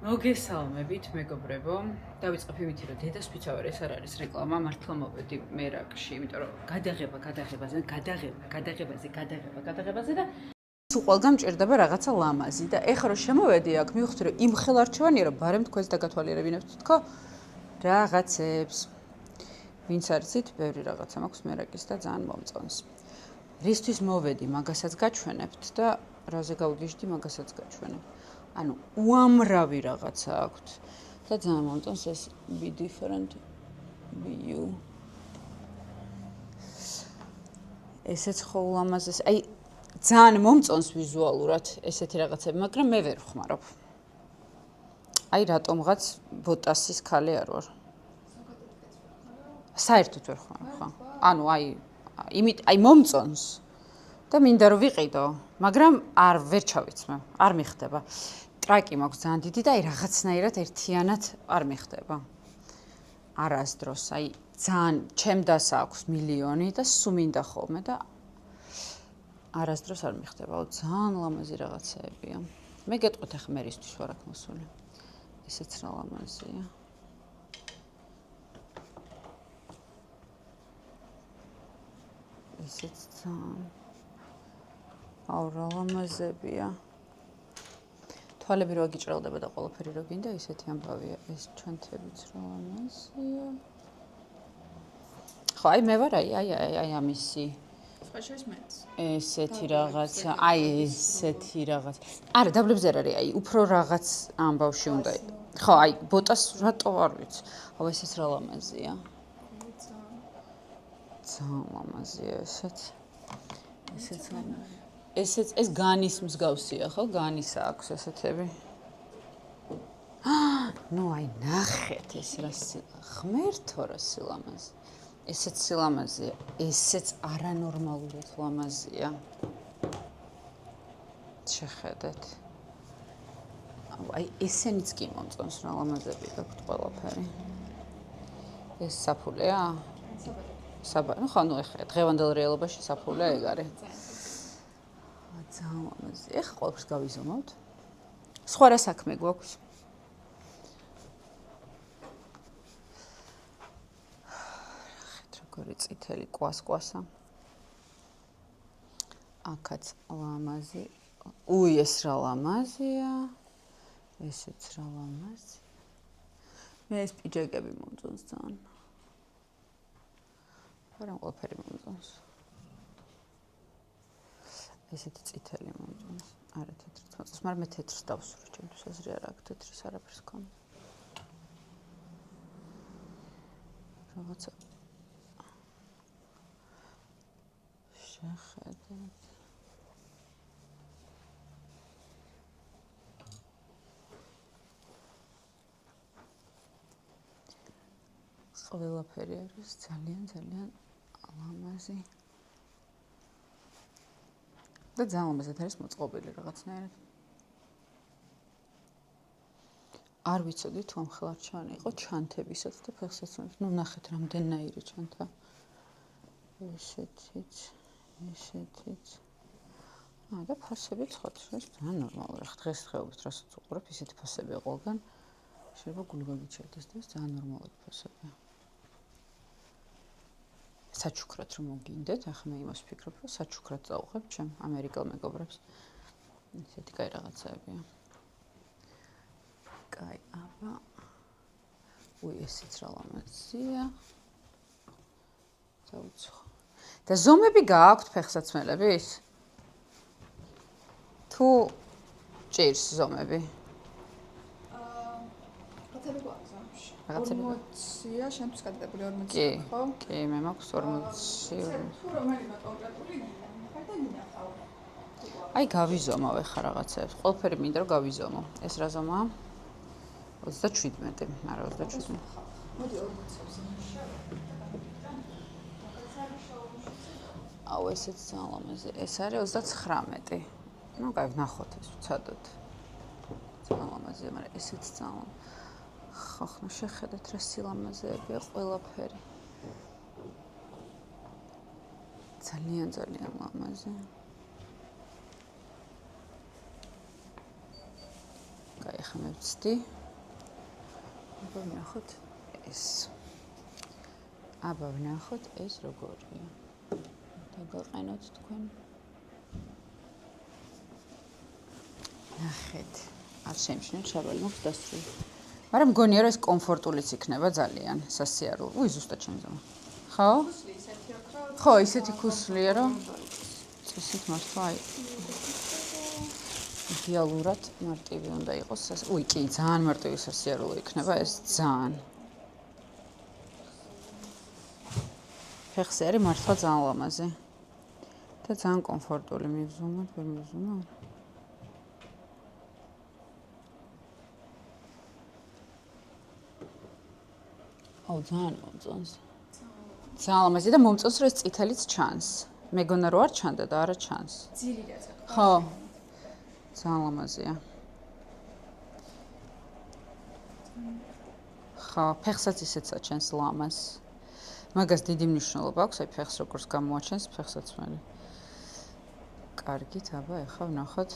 მოგესალმებით, მეგობრებო. დავიწყებ იმით, რომ დედასვიცა ვარ, ეს არ არის რეკლამა, მართლა მოვედი მერაკში, იმიტომ რომ გადაღებაზე და თუ ყველგან მჭირდება რაღაცა ლამაზი და ეხლა რომ შემოვედი აქ, მივხვდი რომ იმ ხელარჩევანია, რომ ბარემ თქვენს დაგათვალიერებინებთ თქო რაღაცებს. ვინც არიცით, ბევრი რაღაცა მაქვს მერაკის და ძალიან მომწონს. რისთვის მოვედი, მაგასაც გაჩვენებთ და რაზე გავგიჟდი, მაგასაც გაჩვენებ. ანუ უამრავი რაღაცა აქვთ და ძალიან მომწონს ეს be different be you. ესეც ხო ულამაზეს. აი ძალიან მომწონს ვიზუალურად ესეთი რაღაცები, მაგრამ მე ვერ ვხმარობ. აი რატომღაც ბოტასის ქალი არ ვარ. საერთოდ ვერ ვხმარობ, ხო? ანუ აი მომწონს და მინდა რომ ვიყიდო, მაგრამ ვერ ჩავიცმე, არ მიხდება. ტრაკი მაქვს ძალიან დიდი და აი რაღაცნაირად ერთიანად არ მიხდება. არასდროს, აი ძალიან ჩემდას აქვს მილიონი და სულ მინდა ხოლმე და არასდროს არ მიხდება. ძალიან ლამაზი რაღაცეებია. მე გეტყვით ახლა მე რისთვის ვარ აქ მოსული. ესეც რა ლამაზია. ესეც ძალიან რა ლამაზებია. თვალები რო გიჭრელდება და ყველაფერი რო გინდა, ისეთი ამბავია. ეს ჩანთებიც რა ლამაზია. ხო, აი მე ვარ აი ამისი. ხაშეს მეც. ესეთი რაღაცა, აი ესეთი რაღაც. არა, დაბლებზე არ არის, აი უფრო რაღაც ამბავში უნდა. ხო, აი ბოტას რატო არ ვიცი. აუ ესეც რა ლამაზია. ძალიან ლამაზია ესეც. ესეც ლამაზია. ეს განის მსგავსია, ხო? განის აქვს ესეთები. ნუ აი ნახეთ ეს რა ღმერთო რა სილამაზე. ესეც სილამაზია, ესეც არანორმალურად ლამაზია. შეხედეთ. აი ესენიც კი მომწონს რა ლამაზები გაქვთ ყველაფერი. ეს საფულეა? ну ხო, ну ეხლა დღევანდელ რეალობაში საფულე ეგ არის. ძალიან ლამაზია. ეხლა ყველაფერს გავიზომავთ. სხვა რა საქმე გვაქვს? ნახეთ როგორი წითელი კვასკვასა. აქაც ლამაზი. ეს რა ლამაზია. ესეც რა ლამაზია. მე ეს პიჯაკები მომწონს ძალიან. მაგრამ ყველაფერი მომწონს. ესეთი წითელი მომწონს. არა თეთრიც მომწონს, მაგრამ მე თეთრს დავსვრი, ჩემთვის აზრი არ აქვს თეთრის არაფერს ქონდა. რაღაცა შეხედეთ. ყველაფერი არის ძალიან ლამაზი. და ძალიან ლამაზად არის მოწყობილი რაღაცნაირად. არ ვიცოდი თუ ამ ხელარჩევანი იყო ჩანთებისაც და ფეხსაცმელს. ნუ ნახეთ რამდენნაირი ჩანთა. ესეთიც. და ფასებიც ხო ეს ძალიან ნორმალურია. დღესდღეობით რასაც უყურებ, ისეთი ფასებია ყველგან. შეიძლება გული გაგიჩერდეს და ეს ძალიან ნორმალური ფასებია. საჩუქრად რომ მოგინდეთ, ახლა მე იმას ვფიქრობ, რომ საჩუქრად წავუღებ ჩემ ამერიკელ მეგობრებს. ესეთი კაი რაღაცაებია. კაი, აბა. ესეც რა ლამაზია. დავუცხო. და ზომები გააქვთ ფეხსაცმელების? თუ ჭირს ზომები? რაღაცები გვაქვს ამში. 40-ია, შენთვის გადადებული 40, ხო? კი, მე მაქვს 40. თუ რომელიმე კონკრეტული ხარ და მინახავ. აი გავიზომავ ახლა რაღაცებს. ყველაფერი მინდა რომ გავიზომო. ეს რა ზომაა? 37, არა 27. მოდი 40-ზე. აუ ესეც ძალიან ლამაზია. ეს არის 39. ну, კაი, ვნახოთ ეს ვცადოთ. ძალიან ლამაზია, მაგრამ ესეც ძალიან ხახნა შეხედეთ რა სილამაზეებია ყველაფერი. ძალიან ლამაზი. კაი, ახლა მე ვცდი. აბა ვნახოთ ეს. აბა ვნახოთ ეს როგორია. დაგაყენოთ თქვენ. ნახეთ. არ შემჩნევ შარვალი მოქვს დასწრული. მაგრამ მგონია რომ ეს კომფორტულიც იქნება ძალიან სასიარულო. უი ზუსტად შემიძლია. ხო? ხო, ისეთი ქუსლია რომ წესით მართლა აი იდეალურად მარტივი უნდა იყოს. უი, კი, ძალიან მარტივი სასიარულო იქნება ეს ძალიან. ფეხზე არის მართლა ძალიან ლამაზი. და ძალიან კომფორტული მივზუმოთ, ვერ მივზუმო. აუ, ძალიან მომწონს. ძალიან ლამაზი და მომწონს რომ ეს წითელიც ჩანს. მეგონა რომ არ ჩანდა და არა ჩანს. ძილი რაცა. ხო. ძალიან ლამაზია. ხო, ფეხსაც ისეც აჩენს ლამას. მაგას დიდი მნიშვნელობა აქვს, აი ფეხს როგორც გამოაჩენს, ფეხსაც მე. კარგით, აბა, ეხლა ვნახოთ.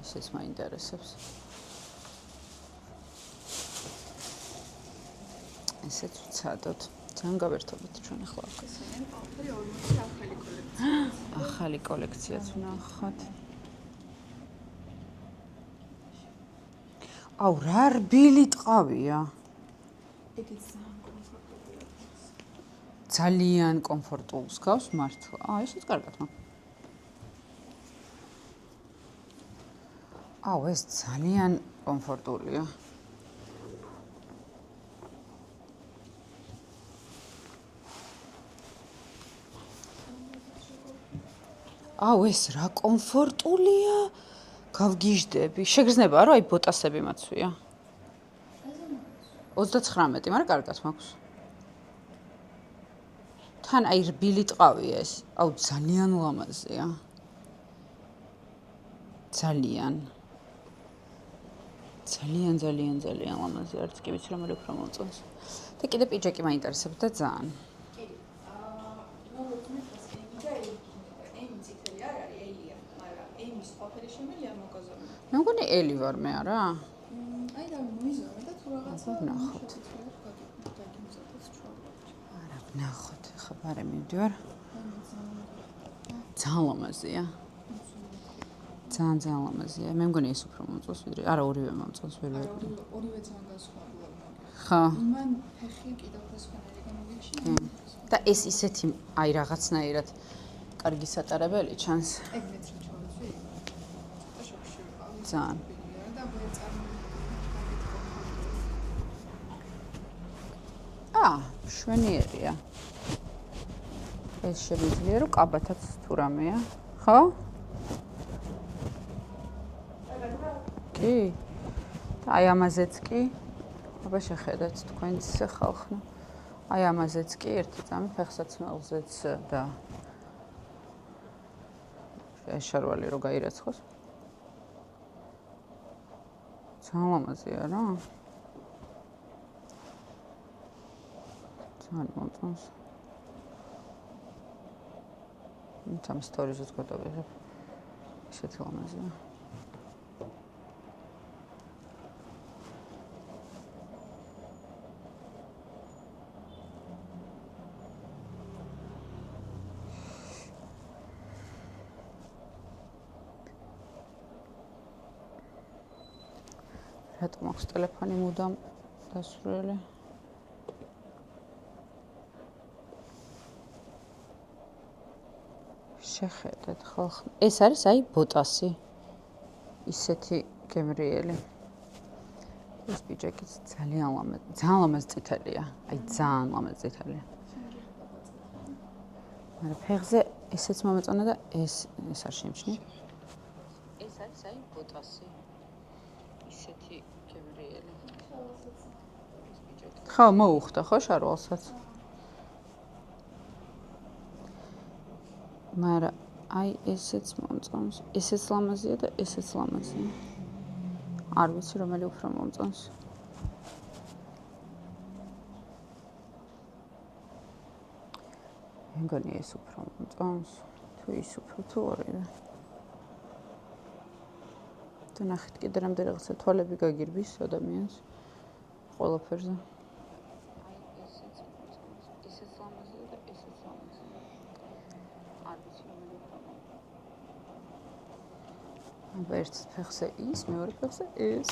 ისეც მაინტერესებს. ესეც ვცადოთ. ძალიან გავერთობთ ჩვენ ახლა აქ. ახალი კოლექციაც ვნახოთ. აუ, რა რბილი ტყავია. ეგეც ძალიან კომფორტულია. ძალიან კომფორტულს გავს მართლა. ესეც კარგად მაგ. აუ, ეს ძალიან კომფორტულია. აუ, ეს რა კომფორტულია. გავგიჟდები. შეგრძნება რომ აი ბოტასები მაცვია. 39, მაგრამ კარგად მაქვს. თან აი რბილი ტყავია ეს. აუ, ძალიან ლამაზია. ძალიან ლამაზი. არც კი ვიცი რომ უფრო მომწონს. და კიდე პიჯაკი მაინტერესებდა ძალიან. მე მგონი ელი ვარ მე არა? აი და მოიზამე და თუ რაღაცა ვნახოთ. არა, ვნახოთ. ხა ბარე მივდივარ. ძალიან ლამაზია. ძალიან ლამაზია. მე მგონი ეს უფრო მომწონს ვიდრე. არა, ორივე მომწონს ვიდრე. ორივე ძალიან განსხვავებულად მაგ. ხო. იმან ფეხი კიდევ სხვანაირი გამოგიჩნდა. და ეს ისეთი აი რაღაცნაირად კარგი სატარებელი ჩანს. ეგ მეც რა ჩავიცი. ცოტა შოქში ვიყავი. ძალიან. და ვერ წარმოიდგინე. შვენიერია. ეს შემიძლია რომ კაბათაც თუ რამეა, ხო? კი. აი ამაზეც კი. აბა შეხედეთ თქვენც ხალხო. აი ამაზეც კი ერთი წამი ფეხსაცმელზეც და ეს შარვალი რო გაირაცხოს. ძალიან ლამაზია რა. ძალიან მომწონს. ამ სტორიზებს გადავიღებ. ისეთი ლამაზია. რატომ აქვს ტელეფონი მუდამ დასურველი? შეხედეთ ხალხო. ეს არის აი ბოტასი. ისეთი გემრიელი. ეს პიჯაკიც ძალიან ლამაზ წითელია. აი ძალიან ლამაზ წითელია. მაგრამ ფეხზე ესეც მომეწონა და ეს არ შემჩნია. ეს არის აი ბოტასი. ისეთი გემრიელი. ხო, მოუხდა ხო შარვალსაც? მაგრამ აი ესეც მომწონს. ესეც ლამაზია და ესეც ლამაზია. არ ვიცი რომელი უფრო მომწონს. მე მგონი ეს უფრო მომწონს. თუ ის უფრო თუ ორივე. თუ ნახეთ კიდე რამდენი რაღაცა თვალები გაგირბის ადამიანს. ყველაფერზე. ისეც ლამაზია და ესეც ლამაზია. არ ვიცი რომელი უფრო. აბა ერთ ფეხზე ის, მეორე ფეხზე ეს.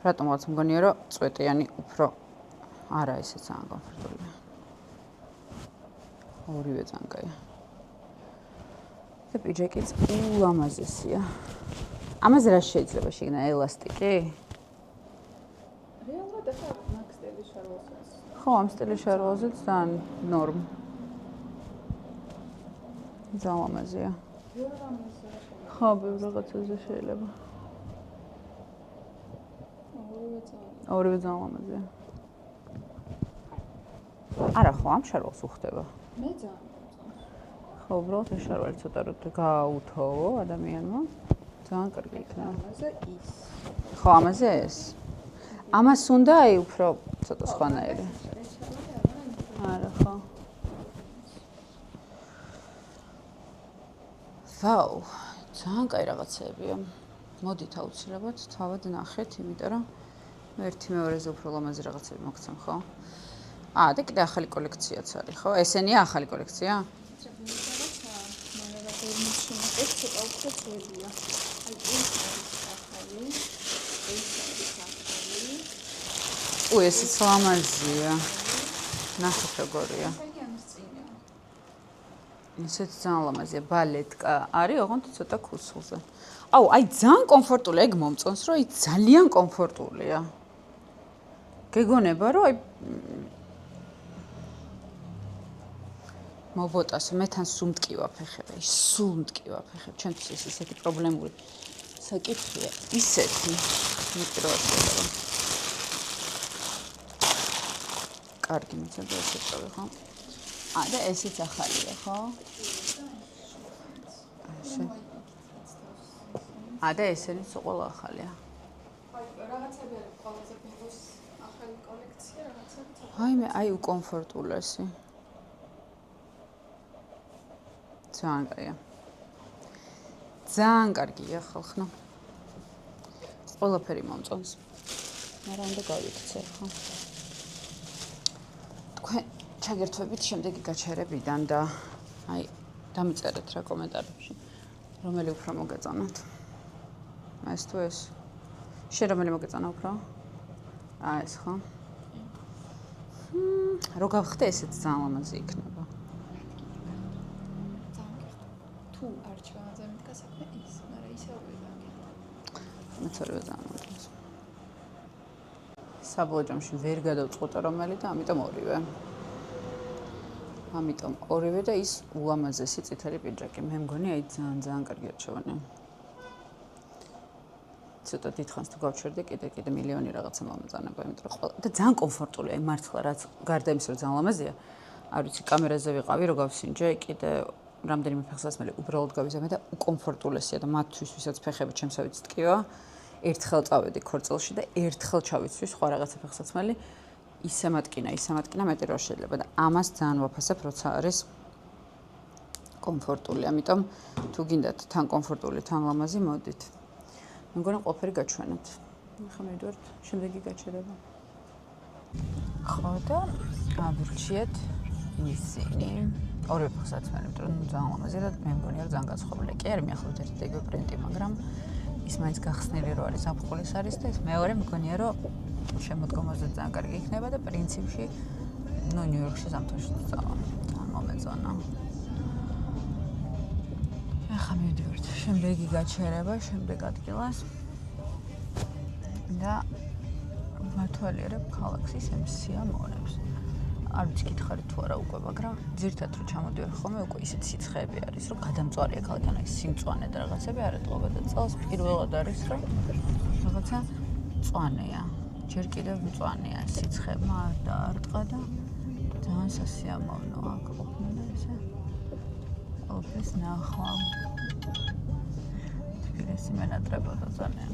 რატომღაც მგონია რომ წვეტიანი უფრო არა ესე ძალიან კომფორტულია. ორივე ძალიან კაია. და პიჯაკიც ულამაზესია. ამაზე რა შეიძლება შეგნა ელასტიკი? რეალურად ახლა მაგ სტილის შარვალსაც. ხო, ამ სტილის შარვალზეც ძალიან ნორმ. ძალიან ლამაზია. ხო, ბევრ რაღაცაზე შეიძლება. ორივე ძალიან ლამაზია. არა ხო, ამ შარვალს უხდება. მე ძალიან ხო, უბრალოდ ეს შარვალი ცოტა რომ გააუთოვო ადამიანმა, ძალიან კარგი იქნება. ამაზე ის. ხო, ამაზე ეს. ამას უნდა აი უფრო ცოტა სხვანაირი. არა ხო. ვაუ, ძალიან კაი რაღაცეებია. მოდით აუცილებლად თავად ნახეთ, იმიტომ რომ ერთი მეორეზე უფრო ლამაზი რაღაცები მოგცემ, ხო? და კიდე ახალი კოლექციაც არის, ხო? ესენია ახალი კოლექცია? ეს ცოტა უფრო ძველია. აი ეს არის ახალი. ეს არის ახალი. ესეც ლამაზია. ნახეთ როგორია. ისეც ძალიან ლამაზია. ბალეტკა არის, ოღონდ ცოტა ქუსლზე. აუ, აი ძალიან კომფორტულია, ეგ მომწონს, რომ აი ძალიან კომფორტულია. გეგონება, რომ აი მობოტასო, მე თან სულ მტკივა ფეხები, სულ მტკივა ფეხები. ჩემთვის ეს ისეთი პრობლემური საკითხია, ისეთი მიკროასება. კარგი მიცედა ესეთები, ხო? და ესეც ახალია, ხო? და ესენიც ყველა ახალია. აი, რაღაცები არის ყველაზე ბოლოს ახალი კოლექცია, რაღაცები. აი მე აი უკომფორტულესი. ძალიან კაია. ძალიან კარგია ხალხნა. ყველაფერი მომწონს. მაგრამ უნდა გავიქცე, ხო? თქვენ ჩაგერთვებით შემდეგი გაჩერებიდან და აი დამიწერეთ რა კომენტარებში. რომელი უფრო მოგეწონათ? ეს თუ ეს? შენ რომელი მოგეწონა უფრო? ეს ხო? რო გავხდე ესეც ძალიან ლამაზი იქნება. თუ არ ჩავაძე მითქა საქმე ის, მაგრამ ისე ვიღაკი. მეც ორივე ძალიან მომწონს. საბლოჯამში ვერ გადავწყვეტე რომელი და ამიტომ ორივე. ამიტომ ორივე და ის ულამაზესი წითელი პიჯაკი. მე მგონი აი ძალიან კარგი არჩევანია. ცოტა დიდხანს თუ გავჩერდი, კიდე მილიონი რაღაცა მომეწონება, იმიტომ რომ და ძალიან კომფორტულია, აი მართლა რაც გარდა იმისა, რომ ძალიან ლამაზია. არ ვიცი, კამერაზე ვიყავი, რო გავსინჯე, კიდე რამდენიმე ფეხსაცმელი უბრალოდ გავიზამე და უკომფორტულესია და მათთვის, ვისაც ფეხები ჩემსავით ტკივა, ერთხელ წავედი ქორწილში და ერთხელ ჩავიცვი სხვა რაღაცა ფეხსაცმელი, ისე მატკინა, მეტი რა შეიძლება და ამას ძალიან ვაფასებ, როცა არის კომფორტული. ამიტომ თუ გინდათ თან კომფორტული, თან ლამაზი, მოდით. მე მგონი ყველაფერი გაჩვენოთ. ახლა მივიდივართ შემდეგი გაჩერება. ხო და აბრჩიეთ ისინი. ორივე ფეხსაცმელი, იმიტომ რომ ძალიან ლამაზია და მე მგონია რომ ძალიან გაცხოვილი. კი არის მიახლოებით ერთი და იგივე ბრენდი, მაგრამ ის მაინც გახსნილი რო არის ზაფხულის არის და ეს მეორე მგონია რომ შემოდგომაზე ძალიან კარგი იქნება და პრინციპში ნიუ-იორკში ზამთარში ძალიან მომეწონა. ახლა მივიდივართ შემდეგი გაჩერება, შემდეგ ადგილას და ვათვალიერებ ქალაქის სიამოვნებს. არ ვიცი გითხარით თუ არა უკვე, მაგრამ ძირითადად რომ ჩამოდივარ ხოლმე, უკვე ისეთი სიცხეები არის, რომ გადამწვარია ქალაქთან აი სიმწვანე და რაღაცები არ ეტყობა და წელს პირველად არის, რომ რაღაცა მწვანეა. ჯერ კიდევ მწვანეა სიცხე, არ დაარტყა და ძალიან სასიამოვნოა ყოფნა ესე. ყველაფერს ნახვა. თბილისი მენატრებოდა ძალიან.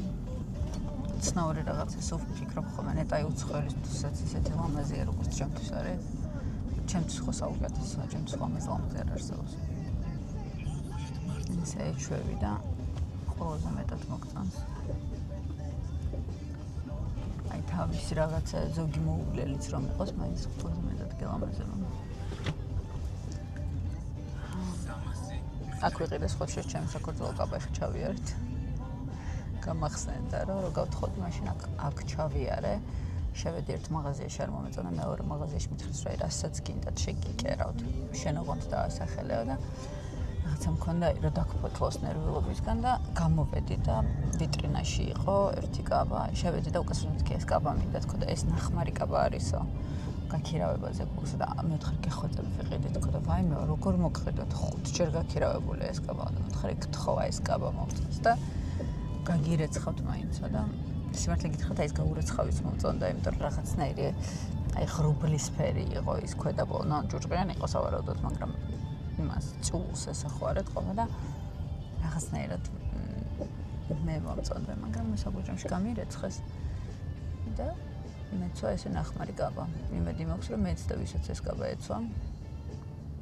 ცნაური რაღაცა სულ ვფიქრობ ხოლმე ნეტაი უცხოელისთვისაც ისეთი ლამაზია როგორც ჩემთვის არის. ჩემთვის ხო საუკეთესოა, ჩემთვის ლამაზი არ არსებობს. ისე ეჩვევი და ყველაზე მეტად მოგწონს. თავის რაღაცა ზოგი მოუვლელიც რომ იყოს, მაინც ყველაზე მეტად გელამაზება. აქ ვიყიდე სხვა ჩემს საქორწილო კაბაში ჩავიარეთ. გამახსენდა რომ გავთხოვთ მაშინ აქ ჩავიარე. შევედი ერთ მაღაზიაში არ მომეწონა, მეორე მაღაზიაში მითხრეს რომ რასაც გინდათ შეგიკერავთ. შენ ოღონდ დაასახელეო და რაღაცა მქონდა რომ დაგფოთლოს ნერვიულობისგან და გამოვედი და ვიტრინაში იყო ერთი კაბა. შევედი და უკაცრავად მეთქი ეს კაბა მინდა თქო და ეს ნახმარი კაბა არისო. გაქირავებაზე გულს და მეოთხე გეხოწები ვიყიდით თქო და ვაიმე როგორ მოგხედოთ 5 ჯერ გაქირავებული ეს კაბა და მეოთხე გთხოვა ეს კაბა მომწონს და გაგირეცხავთ მაინცო და სიმართლე გითხრათ აი ეს გაურეცხავის მომწონდა იმიტომ რომ რაღაცნაირი აი ღრუბლისფერი იყო ის ქვედა ბოლო ჯუჭყიანი იყო სავარაუდოდ მაგრამ იმას წულს ესახوارეთ ყომა და რაღაცნაირად მე მომწონდა მაგრამ მოსაგუჯამში გამირეცხეს და მეცვა ესე ნახმარი კაბა. იმედი მაქვს რომ მეც და ვისაც ეს კაბა ეცვა.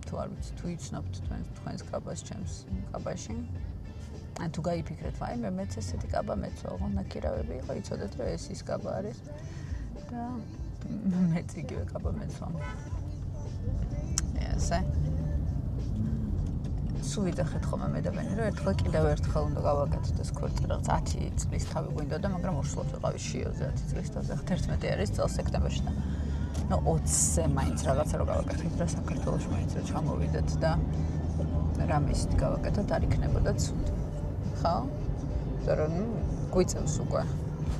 თუ არ ვიცი, თუ იცნობთ თქვენს კაბას ჩემს კაბაში. ან თუ გაიფიქრეთ, ვაიმე მეც ესეთი კაბა მეცვა, ოღონდ ნაკირავები იყო, იცოდეთ რომ ეს ის კაბა არის და მეც იგივე კაბა მეცვა. ესე. სულ ვიძახეთ ხოლმე მე და ბენი რომ ერთხელ კიდევ ერთხელ უნდა გავაკეთოთ ეს ქორწილი რაღაც 10 წლის თავი გვინდოდა მაგრამ უშუალოდ ვიყავი შიოზე 10 წლის თავზე 11 არის წელს სექტემბერში და ნუ 20-ზე მაინც რაღაცა რო გავაკეთოთ და საქართველოში მაინც რო ჩამოვიდეთ და რამე ისეთი გავაკეთოთ არ იქნებოდა ცუდ ხო? იმიტომ რომ გვიწევს უკვე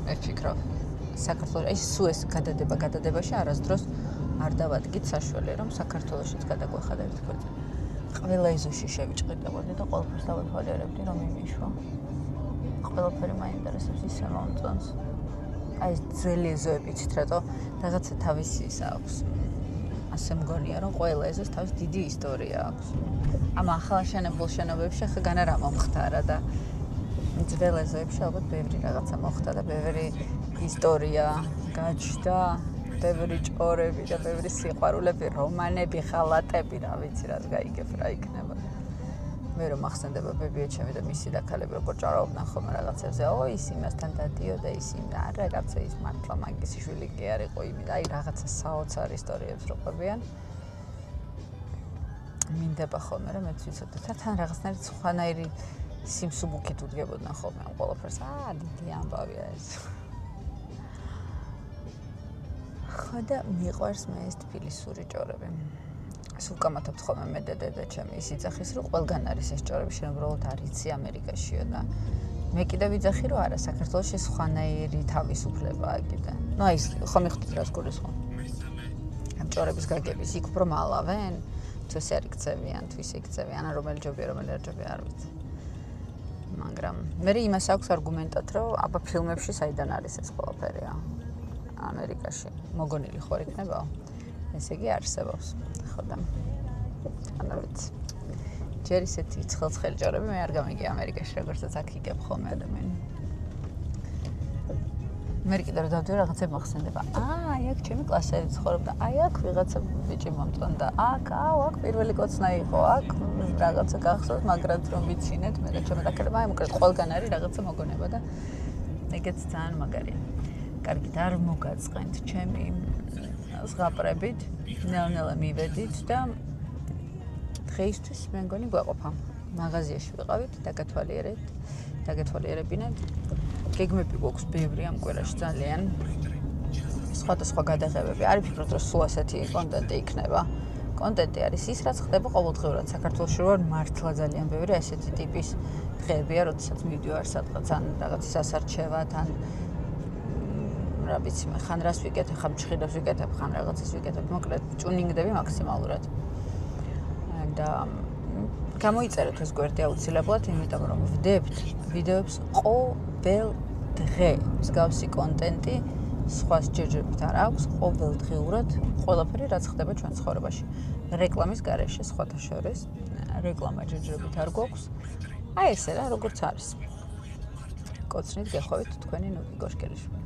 მე ვფიქრობ საქართველოს აი სულ ეს გადადებაში არასდროს არ დავადგით საშველი რომ საქართველოშიც გადაგვეხადა ერთი ქორწილი ყველა ეზოში შევიჭყიდებოდი და ყველაფერს დავეთვალიერებდი რომ იმიშვა. ყველაფერი მაინტერესებს ისე მომწონს. აი ეს ძველი ეზოები იცით რატო რაღაცა თავისი ის აქვს. ასე მგონია რომ ყველა ეზოს თავის დიდი ისტორია აქვს. ამ ახალშენებულ შენობებში ხა განა რა მომხდარა და ძველ ეზოებში ალბათ ბევრი რაღაცა მოხდა და ბევრი ისტორია გაჩნდა. ბევრი ჭორები და ბევრი სიყვარულები, რომანები, ხალატები, რა ვიცი, რაც გაიგებ რა იქნება. მე რომ ახსენდება ბებიაჩემი და მისი და ქალები როგორ ჭარაობდნენ ხოლმე რაღაცებზე, ო ის იმასთან დადიოდა, ის იმ და რაღაცა ის მართლა მაგისი შვილი კი არ იყო იმი, აი რაღაცა საოცარ ისტორიებს რო ყვებიან. მინდება ხოლმე რომ მეც ვიცოდე, თან რაღაცნაირი სხვანაირი სიმსუბუქით უდგებოდნენ ხოლმე ამ ყველაფერს. დიდი ამბავია ეს. ხო და მიყვარს მე ეს თბილისური ჭორები. სულ გამათავთ ხოლმე მე და დედა ჩემი ის იძახის რომ ყველგან არის ეს ჭორები შენ უბრალოდ არ იცი ამერიკაშიო და მე კიდე ვიძახი რომ არა საქართველოში სხვანაირი თავისუფლებაა კიდე. ნუ აი ხომ იხდით რას გულისხმობ. ამ ჭორების გაგების იქ უფრო მალავენ თუ ეს არ იქცევიან თუ ის იქცევიან ან რომელი ჯობია რომელი არ ჯობია არ ვიცი. მაგრამ მე იმას აქვს არგუმენტად რომ აბა ფილმებში საიდან არის ეს ყველაფერია. ამერიკაში მოგონილი ხوار იქნებაო. ესე იგი არსებობს. ხო და ანუ ვიცი. ჯერ ისეთი ცხელ-ცხელი ჭორები მე არ გამიგია ამერიკაში როგორცაც აქ იგებ ხოლმე ადამიანი. მე კიდე რა დავდივარ რაღაცა მოხსენდება. აი აქ ჩემი კლასელი ცხოვრობდა. აი აქ ვიღაცა ბიჭი მომწონდა. აქ პირველი კოცნა იყო. აქ რაღაცა გახსოვს მაგრად რომ ვიცინეთ მე და ჩემი დაკერება. აი მოკლედ ყველგან არის რაღაცა მოგონება და ეგეც ძალიან მაგარია. კარგით არ მოგაწყენთ ჩემი ზღაპრებით, ნელ-ნელა მივედით და დღეისთვის მე მგონი გვეყოფა. მაღაზიაში ვიყავით, დაგეთვალიერებინეთ. გეგმები გვაქვს ბევრი ამ კვირაში ძალიან. სხვადასხვა გადაღებები. არ ვფიქრობ, რომ სულ ასეთი კონტენტი იქნება. კონტენტი არის ის, რაც ხდება ყოველდღიურად საქართველოში, რომ მართლა ძალიან ბევრი ასეთი ტიპის დღეებია, როდესაც მივდივარ სადღაც ან რაღაცის ასარჩევად, ან რა ვიცი მე ხან რას ვიკეთებ, ხან ჩხიდებს ვიკეთებ, ხან რაღაცას ვიკეთებ, მოკლედ ჭუნინგდები მაქსიმალურად. და გამოიწერეთ ეს გვერდი აუცილებლად, იმიტომ რომ ვდებთ ვიდეოებს ყოველ დღე. მსგავსი კონტენტი სხვას ჯერჯერობით არ აქვს, ყოველდღიურად ყველაფერი რაც ხდება ჩვენ ცხოვრებაში. რეკლამის გარეშე სხვათა შორის რეკლამა ჯერჯერობით არ გვაქვს. აი ესე რა, როგორც არის. კოცნით გეხოვით თქვენი ნუკი გოშკელიშვილი.